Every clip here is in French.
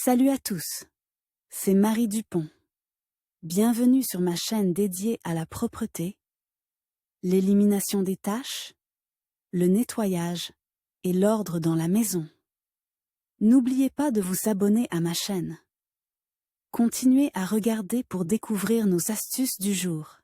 Salut à tous, c'est Marie Dupont. Bienvenue sur ma chaîne dédiée à la propreté, l'élimination des taches, le nettoyage et l'ordre dans la maison. N'oubliez pas de vous abonner à ma chaîne. Continuez à regarder pour découvrir nos astuces du jour.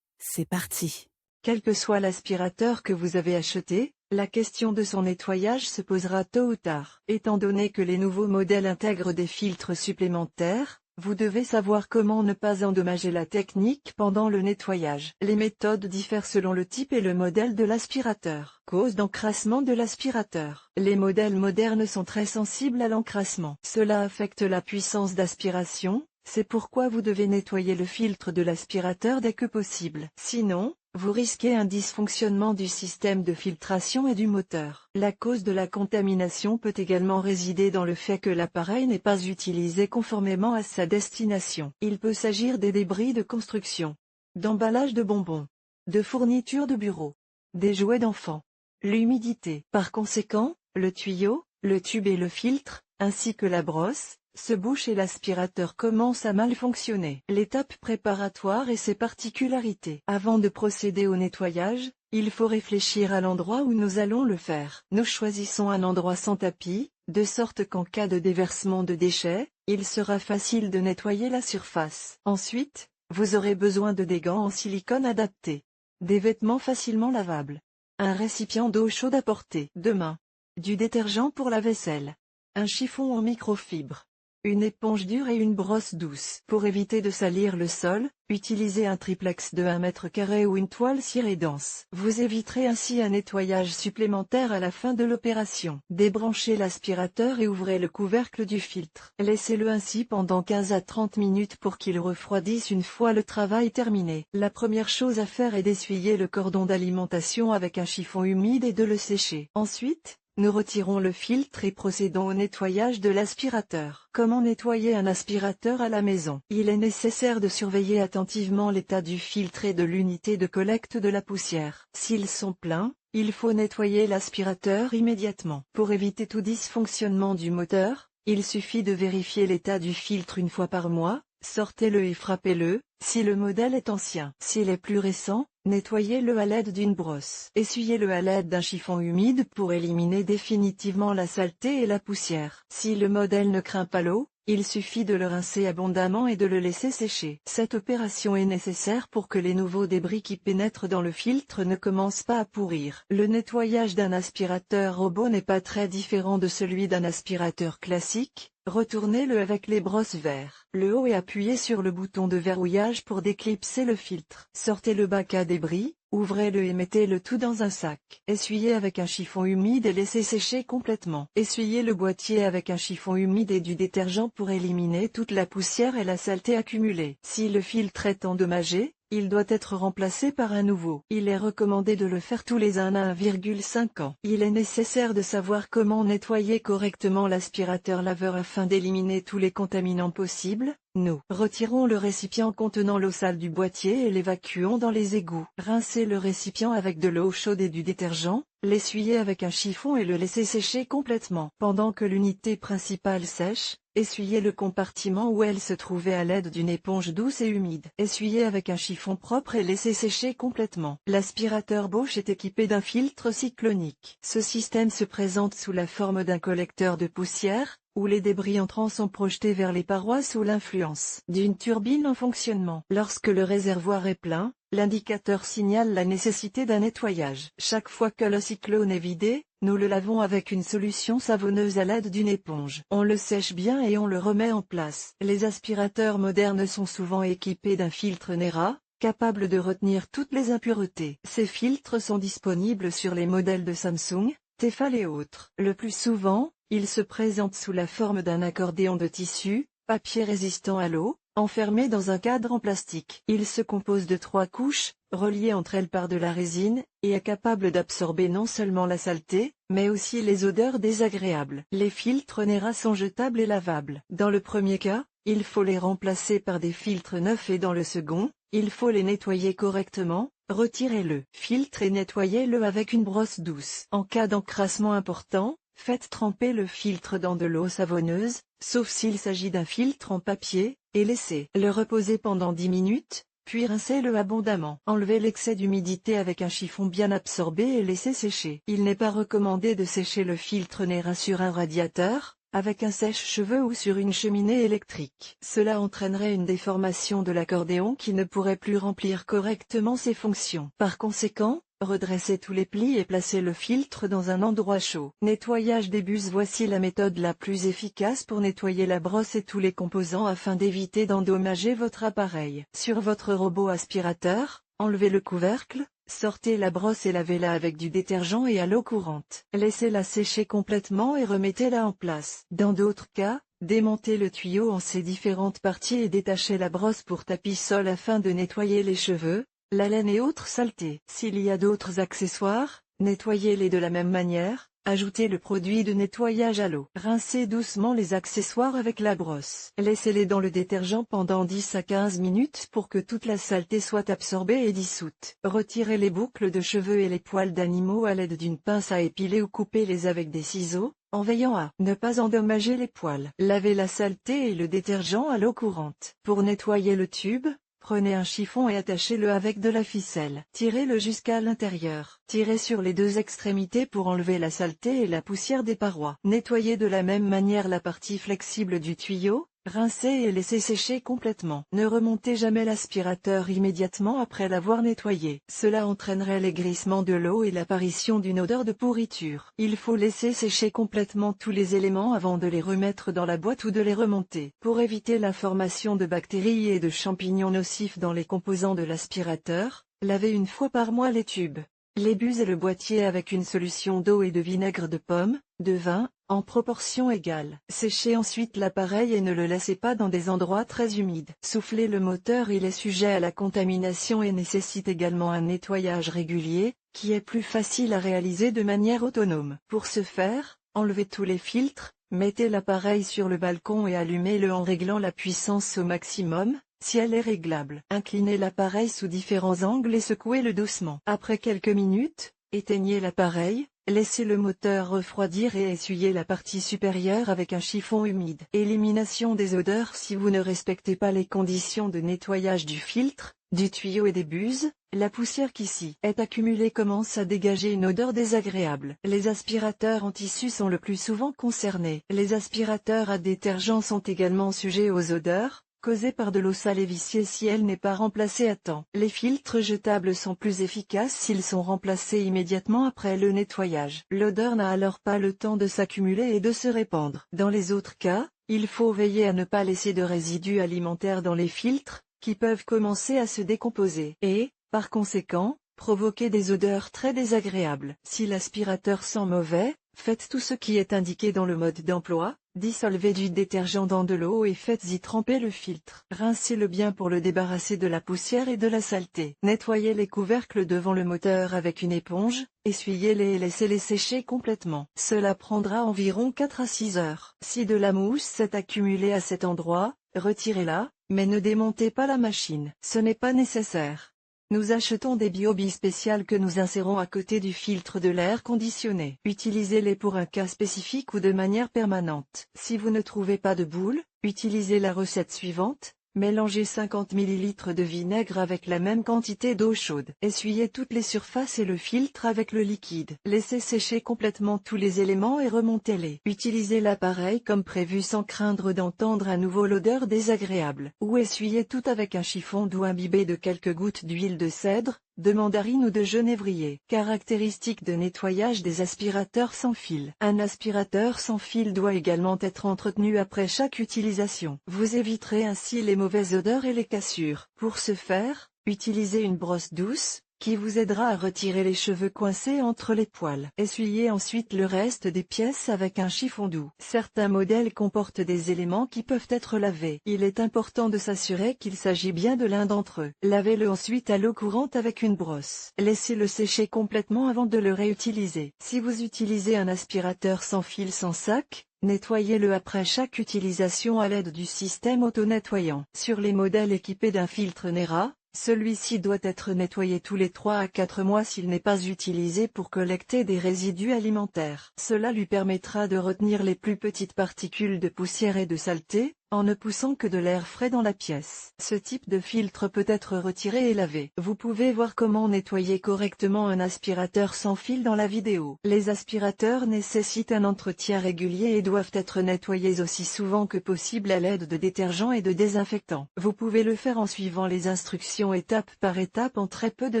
C'est parti. Quel que soit l'aspirateur que vous avez acheté, la question de son nettoyage se posera tôt ou tard. Étant donné que les nouveaux modèles intègrent des filtres supplémentaires, vous devez savoir comment ne pas endommager la technique pendant le nettoyage. Les méthodes diffèrent selon le type et le modèle de l'aspirateur. Cause d'encrassement de l'aspirateur. Les modèles modernes sont très sensibles à l'encrassement. Cela affecte la puissance d'aspiration, c'est pourquoi vous devez nettoyer le filtre de l'aspirateur dès que possible. Sinon, vous risquez un dysfonctionnement du système de filtration et du moteur. La cause de la contamination peut également résider dans le fait que l'appareil n'est pas utilisé conformément à sa destination. Il peut s'agir des débris de construction, d'emballage de bonbons, de fournitures de bureau, des jouets d'enfants, l'humidité. Par conséquent, le tuyau, le tube et le filtre, ainsi que la brosse, se bouche et l'aspirateur commence à mal fonctionner. L'étape préparatoire et ses particularités. Avant de procéder au nettoyage, il faut réfléchir à l'endroit où nous allons le faire. Nous choisissons un endroit sans tapis, de sorte qu'en cas de déversement de déchets, il sera facile de nettoyer la surface. Ensuite, vous aurez besoin de des gants en silicone adaptés, des vêtements facilement lavables, un récipient d'eau chaude à portée de main, du détergent pour la vaisselle, un chiffon en microfibre, une éponge dure et une brosse douce. Pour éviter de salir le sol, utilisez un triplex de 1 mètre carré ou une toile cirée dense. Vous éviterez ainsi un nettoyage supplémentaire à la fin de l'opération. Débranchez l'aspirateur et ouvrez le couvercle du filtre. Laissez-le ainsi pendant 15 à 30 minutes pour qu'il refroidisse une fois le travail terminé. La première chose à faire est d'essuyer le cordon d'alimentation avec un chiffon humide et de le sécher. Ensuite, nous retirons le filtre et procédons au nettoyage de l'aspirateur. Comment nettoyer un aspirateur à la maison? Il est nécessaire de surveiller attentivement l'état du filtre et de l'unité de collecte de la poussière. S'ils sont pleins, il faut nettoyer l'aspirateur immédiatement. Pour éviter tout dysfonctionnement du moteur, il suffit de vérifier l'état du filtre une fois par mois. Sortez-le et frappez-le, si le modèle est ancien. S'il est plus récent, nettoyez-le à l'aide d'une brosse. Essuyez-le à l'aide d'un chiffon humide pour éliminer définitivement la saleté et la poussière. Si le modèle ne craint pas l'eau, il suffit de le rincer abondamment et de le laisser sécher. Cette opération est nécessaire pour que les nouveaux débris qui pénètrent dans le filtre ne commencent pas à pourrir. Le nettoyage d'un aspirateur robot n'est pas très différent de celui d'un aspirateur classique. Retournez-le avec les brosses verres. Le haut et appuyez sur le bouton de verrouillage pour déclipser le filtre. Sortez le bac à débris, ouvrez-le et mettez le tout dans un sac. Essuyez avec un chiffon humide et laissez sécher complètement. Essuyez le boîtier avec un chiffon humide et du détergent pour éliminer toute la poussière et la saleté accumulée. Si le filtre est endommagé, il doit être remplacé par un nouveau. Il est recommandé de le faire tous les 1 à 1,5 ans. Il est nécessaire de savoir comment nettoyer correctement l'aspirateur laveur afin d'éliminer tous les contaminants possibles. Nous retirons le récipient contenant l'eau sale du boîtier et l'évacuons dans les égouts. Rincez le récipient avec de l'eau chaude et du détergent, l'essuyez avec un chiffon et le laissez sécher complètement. Pendant que l'unité principale sèche, essuyez le compartiment où elle se trouvait à l'aide d'une éponge douce et humide. Essuyez avec un chiffon propre et laissez sécher complètement. L'aspirateur Bosch est équipé d'un filtre cyclonique. Ce système se présente sous la forme d'un collecteur de poussière, où les débris entrants sont projetés vers les parois sous l'influence d'une turbine en fonctionnement. Lorsque le réservoir est plein, l'indicateur signale la nécessité d'un nettoyage. Chaque fois que le cyclone est vidé, nous le lavons avec une solution savonneuse à l'aide d'une éponge. On le sèche bien et on le remet en place. Les aspirateurs modernes sont souvent équipés d'un filtre NERA, capable de retenir toutes les impuretés. Ces filtres sont disponibles sur les modèles de Samsung, Tefal et autres. Le plus souvent, ils se présentent sous la forme d'un accordéon de tissu, papier résistant à l'eau, enfermé dans un cadre en plastique. Il se compose de 3 couches, reliées entre elles par de la résine, et est capable d'absorber non seulement la saleté, mais aussi les odeurs désagréables. Les filtres NERA sont jetables et lavables. Dans le premier cas, il faut les remplacer par des filtres neufs et dans le second, il faut les nettoyer correctement. Retirez-le filtre et nettoyez-le avec une brosse douce. En cas d'encrassement important, faites tremper le filtre dans de l'eau savonneuse, sauf s'il s'agit d'un filtre en papier, et laissez le reposer pendant 10 minutes, puis rincez-le abondamment. Enlevez l'excès d'humidité avec un chiffon bien absorbé et laissez sécher. Il n'est pas recommandé de sécher le filtre NERA sur un radiateur, avec un sèche-cheveux ou sur une cheminée électrique. Cela entraînerait une déformation de l'accordéon qui ne pourrait plus remplir correctement ses fonctions. Par conséquent, redressez tous les plis et placez le filtre dans un endroit chaud. Nettoyage des buses. Voici la méthode la plus efficace pour nettoyer la brosse et tous les composants afin d'éviter d'endommager votre appareil. Sur votre robot aspirateur, enlevez le couvercle, sortez la brosse et lavez-la avec du détergent et à l'eau courante. Laissez-la sécher complètement et remettez-la en place. Dans d'autres cas, démontez le tuyau en ses différentes parties et détachez la brosse pour tapis-sol afin de nettoyer les cheveux, la laine et autres saletés. S'il y a d'autres accessoires, nettoyez-les de la même manière, ajoutez le produit de nettoyage à l'eau. Rincez doucement les accessoires avec la brosse. Laissez-les dans le détergent pendant 10 à 15 minutes pour que toute la saleté soit absorbée et dissoute. Retirez les boucles de cheveux et les poils d'animaux à l'aide d'une pince à épiler ou coupez-les avec des ciseaux, en veillant à ne pas endommager les poils. Lavez la saleté et le détergent à l'eau courante. Pour nettoyer le tube, prenez un chiffon et attachez-le avec de la ficelle. Tirez-le jusqu'à l'intérieur. Tirez sur les deux extrémités pour enlever la saleté et la poussière des parois. Nettoyez de la même manière la partie flexible du tuyau, rincez et laissez sécher complètement. Ne remontez jamais l'aspirateur immédiatement après l'avoir nettoyé. Cela entraînerait l'aigrissement de l'eau et l'apparition d'une odeur de pourriture. Il faut laisser sécher complètement tous les éléments avant de les remettre dans la boîte ou de les remonter. Pour éviter la formation de bactéries et de champignons nocifs dans les composants de l'aspirateur, lavez une fois par mois les tubes, les buses et le boîtier avec une solution d'eau et de vinaigre de pomme, de vin, en proportion égale. Séchez ensuite l'appareil et ne le laissez pas dans des endroits très humides. Soufflez le moteur. Il est sujet à la contamination et nécessite également un nettoyage régulier, qui est plus facile à réaliser de manière autonome. Pour ce faire, enlevez tous les filtres, mettez l'appareil sur le balcon et allumez-le en réglant la puissance au maximum, si elle est réglable. Inclinez l'appareil sous différents angles et secouez-le doucement. Après quelques minutes, éteignez l'appareil, laissez le moteur refroidir et essuyez la partie supérieure avec un chiffon humide. Élimination des odeurs. Si vous ne respectez pas les conditions de nettoyage du filtre, du tuyau et des buses, la poussière qui s'y est accumulée commence à dégager une odeur désagréable. Les aspirateurs en tissu sont le plus souvent concernés. Les aspirateurs à détergent sont également sujets aux odeurs causée par de l'eau sale et viciée si elle n'est pas remplacée à temps. Les filtres jetables sont plus efficaces s'ils sont remplacés immédiatement après le nettoyage. L'odeur n'a alors pas le temps de s'accumuler et de se répandre. Dans les autres cas, il faut veiller à ne pas laisser de résidus alimentaires dans les filtres, qui peuvent commencer à se décomposer et, par conséquent, provoquer des odeurs très désagréables. Si l'aspirateur sent mauvais, faites tout ce qui est indiqué dans le mode d'emploi. Dissolvez du détergent dans de l'eau et faites-y tremper le filtre. Rincez-le bien pour le débarrasser de la poussière et de la saleté. Nettoyez les couvercles devant le moteur avec une éponge, essuyez-les et laissez-les sécher complètement. Cela prendra environ 4 à 6 heures. Si de la mousse s'est accumulée à cet endroit, retirez-la, mais ne démontez pas la machine. Ce n'est pas nécessaire. Nous achetons des BioBi spéciales que nous insérons à côté du filtre de l'air conditionné. Utilisez-les pour un cas spécifique ou de manière permanente. Si vous ne trouvez pas de boule, utilisez la recette suivante. Mélangez 50 ml de vinaigre avec la même quantité d'eau chaude. Essuyez toutes les surfaces et le filtre avec le liquide. Laissez sécher complètement tous les éléments et remontez-les. Utilisez l'appareil comme prévu sans craindre d'entendre à nouveau l'odeur désagréable. Ou essuyez tout avec un chiffon doux imbibé de quelques gouttes d'huile de cèdre, de mandarine ou de genévrier. Caractéristiques de nettoyage des aspirateurs sans fil. Un aspirateur sans fil doit également être entretenu après chaque utilisation. Vous éviterez ainsi les mauvaises odeurs et les cassures. Pour ce faire, utilisez une brosse douce, qui vous aidera à retirer les cheveux coincés entre les poils. Essuyez ensuite le reste des pièces avec un chiffon doux. Certains modèles comportent des éléments qui peuvent être lavés. Il est important de s'assurer qu'il s'agit bien de l'un d'entre eux. Lavez-le ensuite à l'eau courante avec une brosse. Laissez-le sécher complètement avant de le réutiliser. Si vous utilisez un aspirateur sans fil sans sac, nettoyez-le après chaque utilisation à l'aide du système auto-nettoyant. Sur les modèles équipés d'un filtre NERA, Celui-ci doit être nettoyé tous les 3 à 4 mois s'il n'est pas utilisé pour collecter des résidus alimentaires. Cela lui permettra de retenir les plus petites particules de poussière et de saleté, en ne poussant que de l'air frais dans la pièce. Ce type de filtre peut être retiré et lavé. Vous pouvez voir comment nettoyer correctement un aspirateur sans fil dans la vidéo. Les aspirateurs nécessitent un entretien régulier et doivent être nettoyés aussi souvent que possible à l'aide de détergents et de désinfectants. Vous pouvez le faire en suivant les instructions étape par étape en très peu de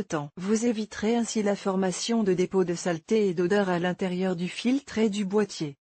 temps. Vous éviterez ainsi la formation de dépôts de saleté et d'odeur à l'intérieur du filtre et du boîtier.